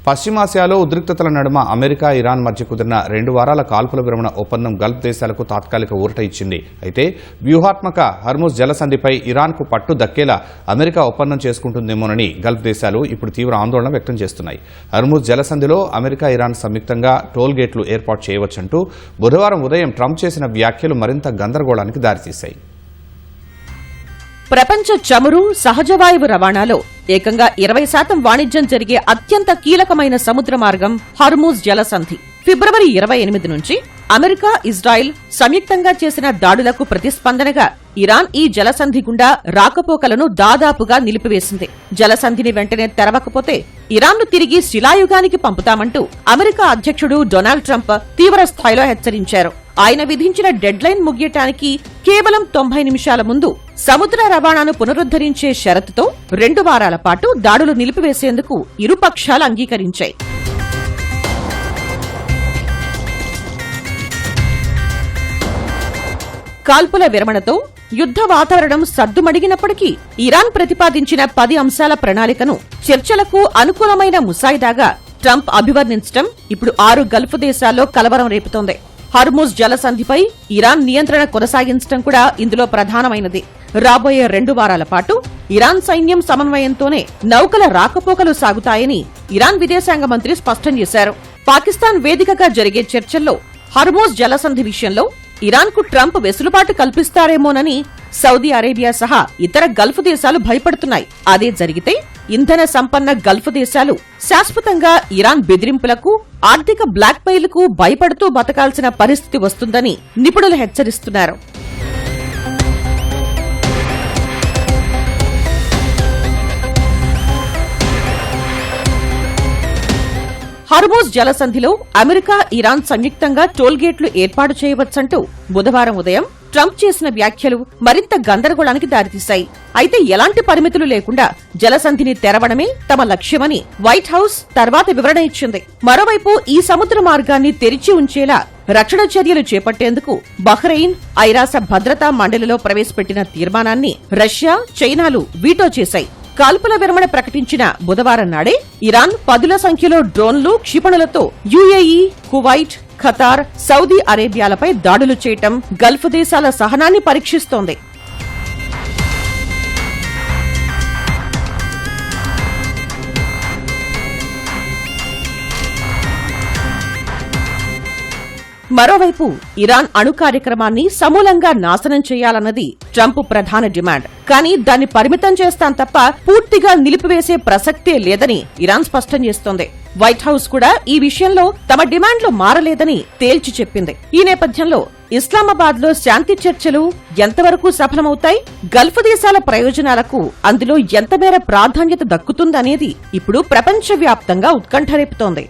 పశ్చిమాసియాలో ఉద్రిక్తతల నడుమ America Iran మధ్య కుదిరిన 2 వారాల కాల్పుల విరమణ ఒప్పందం గల్ఫ్ దేశాలకు తాత్కాలిక ఊరట ఇచ్చింది. అయితే వ్యూహాత్మక హర్ముజ్ జలసంధిపై ఇరాన్కు పట్టు దక్కేలా అమెరికా ఒప్పందం చేసుకుంటుందేమోనని గల్ఫ్ దేశాలు ఇప్పుడు తీవ్ర ఆందోళన వ్యక్తం చేస్తున్నాయి. హర్ముజ్ జలసంధిలో అమెరికా ఇరాన్ సంయుక్తంగా టోల్ గేట్లు ఏర్పాటు చేయవచ్చంటూ బుధవారం ఉదయం ట్రంప్ చేసిన వ్యాఖ్యలు మరింత గందరగోళానికి దారితీశాయి. ప్రపంచ చమురు, సహజవాయువు రవాణాలో ఏకంగా 20% వాణిజ్యం జరిగే అత్యంత కీలకమైన సముద్ర మార్గం హర్ముజ్ జలసంధి. ఫిబ్రవరి 28 నుంచి అమెరికా, ఇజ్రాయెల్ సంయుక్తంగా చేసిన దాడులకు ప్రతిస్పందనగా ఇరాన్ ఈ జలసంధి గుండా రాకపోకలను దాదాపుగా నిలిపివేసింది. జలసంధిని వెంటనే తెరవకపోతే ఇరాన్ను తిరిగి శిలాయుగానికి పంపుతామంటూ అమెరికా అధ్యక్షుడు డొనాల్డ్ ట్రంప్ తీవ్ర స్థాయిలో హెచ్చరించారు. ఆయన విధించిన డెడ్లైన్ ముగియటానికి కేవలం 90 నిమిషాల ముందు సముద్ర రవాణాను పునరుద్ధరించే షరతుతో 2 వారాల పాటు దాడులు నిలిపివేసేందుకు ఇరుపక్షాలు అంగీకరించాయి. కాల్పుల విరమణతో యుద్ధ వాతావరణం సద్దుమడిగినప్పటికీ ఇరాన్ ప్రతిపాదించిన 10 అంశాల ప్రణాళికను చర్చలకు అనుకూలమైన ముసాయిదాగా ట్రంప్ అభివర్ణించడం ఇప్పుడు 6 గల్ఫ్ దేశాల్లో కలవరం రేపుతోంది. హర్ముజ్ జలసంధిపై ఇరాన్ నియంత్రణ కొనసాగించడం కూడా ఇందులో ప్రధానమైనది. రాబోయే 2 వారాల పాటు ఇరాన్ సైన్యం సమన్వయంతోనే నౌకల రాకపోకలు సాగుతాయని ఇరాన్ విదేశాంగ మంత్రి స్పష్టం చేశారు. పాకిస్తాన్ వేదికగా జరిగే చర్చల్లో హర్ముజ్ జలసంధి విషయంలో ఇరాన్కు ట్రంప్ వెసులుబాటు కల్పిస్తారేమోనని సౌదీ అరేబియా సహా ఇతర గల్ఫ్ దేశాలు భయపడుతున్నాయి. అదే జరిగితే ఇంధన సంపన్న గల్ఫ్ దేశాలు శాశ్వతంగా ఇరాన్ బెదిరింపులకు, ఆర్థిక బ్లాక్మెయిల్కు భయపడుతూ బతకాల్సిన పరిస్థితి వస్తుందని నిపుణులు హెచ్చరిస్తున్నారు. హర్ముజ్ జలసంధిలో అమెరికా, ఇరాన్ సంయుక్తంగా టోల్ గేట్లు ఏర్పాటు చేయవచ్చంటూ బుధవారం ఉదయం ట్రంప్ చేసిన వ్యాఖ్యలు మరింత గందరగోళానికి దారితీశాయి. అయితే ఎలాంటి పరిమితులు లేకుండా జలసంధిని తెరవడమే తమ లక్ష్యమని వైట్ హౌస్ తర్వాత వివరణ ఇచ్చింది. మరోవైపు ఈ సముద్ర మార్గాన్ని తెరిచి ఉంచేలా రక్షణ చర్యలు చేపట్టేందుకు బహ్రెయిన్, ఐరాస భద్రతా మండలిలో ప్రవేశపెట్టిన తీర్మానాన్ని రష్యా, చైనాలు వీటో చేశాయి. కాల్పుల విరమణ ప్రకటించిన బుధవారం నాడే ఇరాన్ 10ల సంఖ్యలో డ్రోన్లు, క్షిపణులతో యుఏఈ, కువైట్, ఖతార్, సౌదీ అరేబియాలపై దాడులు చేయటం గల్ఫ్ దేశాల సహనాన్ని పరీక్షిస్తోంది. మరోవైపు ఇరాన్ అణు కార్యక్రమాన్ని సమూలంగా నాశనం చేయాలన్నది ట్రంప్ ప్రధాన డిమాండ్. కానీ దాన్ని పరిమితం చేస్తాం తప్ప పూర్తిగా నిలిపివేసే ప్రసక్తే లేదని ఇరాన్ స్పష్టం చేస్తోంది. వైట్ హౌస్ కూడా ఈ విషయంలో తమ డిమాండ్లు మారలేదని తేల్చి చెప్పింది. ఈ నేపథ్యంలో ఇస్లామాబాద్ లో శాంతి చర్చలు ఎంతవరకు సఫలమవుతాయి, గల్ఫ్ దేశాల ప్రయోజనాలకు అందులో ఎంతమేర ప్రాధాన్యత దక్కుతుందనేది ఇప్పుడు ప్రపంచవ్యాప్తంగా ఉత్కంఠ రేపుతోంది.